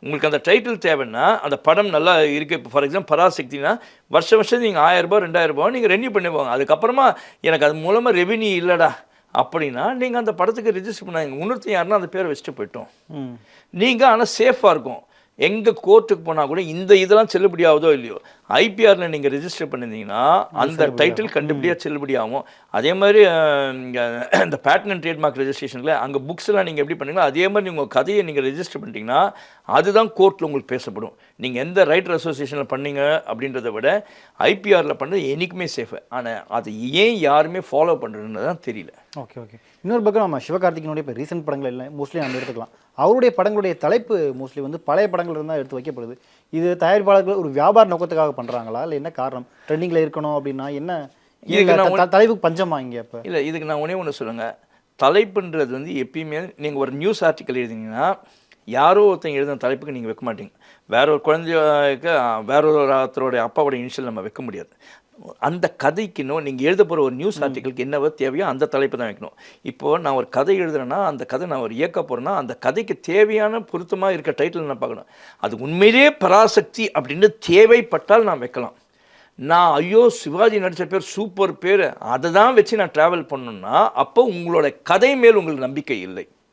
உங்களுக்கு அந்த டைட்டில் தேவைன்னா அந்த படம் நல்லா இருக்குது. இப்போ ஃபார் எக்ஸாம்பிள் பராசக்தினா வருஷம் நீங்கள் 1000 ரூபாய் 2000 ரூபாய் நீங்கள் ரெனியூ பண்ணுவாங்க. அதுக்கப்புறமா எனக்கு அது மூலமாக ரெவென்யூ இல்லைடா அப்படின்னா நீங்கள் அந்த படத்துக்கு ரிஜிஸ்டர் பண்ணாங்க. இன்னொருத்தர் யாருன்னா அந்த பேரை வச்சுட்டு போயிட்டோம். நீங்கள் ஆனால் சேஃபாக இருக்கும். எங்கே கோர்ட்டுக்கு போனால் கூட இந்த இதெல்லாம் செல்லுபடி ஆகுதோ இல்லையோ, ஐபிஆரில் நீங்கள் ரெஜிஸ்டர் பண்ணியிருந்தீங்கன்னா அந்த டைட்டில் கண்டுபிடியாக செல்லுபடி ஆகும். அதே மாதிரி இந்த பேட்டன் அண்ட் ட்ரேட்மார்க் ரெஜிஸ்ட்ரேஷனில் அங்கே புக்ஸ்லாம் நீங்கள் எப்படி பண்ணீங்களோ அதே மாதிரி உங்கள் கதையை நீங்கள் ரெஜிஸ்டர் பண்ணிட்டீங்கன்னா அதுதான் கோர்ட்டில் உங்களுக்கு பேசப்படும். நீங்கள் எந்த ரைட்டர் அசோசியேஷனில் பண்ணீங்க அப்படின்றத விட ஐபிஆரில் பண்ணுறது என்றைக்குமே சேஃபு. ஆனால் அது ஏன் யாருமே ஃபாலோ பண்ணுறதுன்னு தான் தெரியல. Okay okay. இன்னொரு பக்கம் நம்ம சிவகார்த்திகனுடைய இப்போ ரீசெண்ட் படங்கள் எல்லாம் மோஸ்ட்லி நம்ம எடுத்துக்கலாம். அவருடைய படங்களுடைய தலைப்பு மோஸ்ட்லி வந்து பழைய படங்கள் இருந்தால் எடுத்து வைக்கப்படுது. இது தயாரிப்பாளர்கள் ஒரு வியாபார நோக்கத்துக்காக பண்ணுறாங்களா, இல்லை என்ன காரணம்? ட்ரெண்டிங்கில் இருக்கணும் அப்படின்னா என்ன தலைப்புக்கு பஞ்சமா இங்கே? இப்போ இல்லை, இதுக்கு நான் ஒன்று சொல்லுங்கள். தலைப்புன்றது வந்து எப்பயுமே நீங்கள் ஒரு நியூஸ் ஆர்டிக்கல் எழுதிங்கன்னா யாரோ ஒருத்தங்க எழுதின தலைப்புக்கு நீங்கள் வைக்க மாட்டீங்க. வேற ஒரு குழந்தைக்கு வேற ஒருத்தருடைய அப்பாவோட இனிஷியல் நம்ம வைக்க முடியாது. அந்த கதைக்குன்னு நீங்கள் எழுத போகிற ஒரு நியூஸ் ஆர்டிக்கலுக்கு என்னவோ தேவையோ அந்த தலைப்பு தான் வைக்கணும். இப்போது நான் ஒரு கதை எழுதுறேன்னா அந்த கதை நான் ஒரு இயக்க போகிறேன்னா அந்த கதைக்கு தேவையான பொருத்தமாக இருக்க டைட்டில் நான் பார்க்கணும். அது உண்மையிலேயே பராசக்தி அப்படின்னு தேவைப்பட்டால் நான் வைக்கலாம். நான் ஐயோ சிவாஜி நடித்த பேர் சூப்பர் பேர் அதை தான் வச்சு நான் ட்ராவல் பண்ணணுன்னா அப்போ உங்களோட கதை மேல் உங்களுக்கு நம்பிக்கை இல்லை.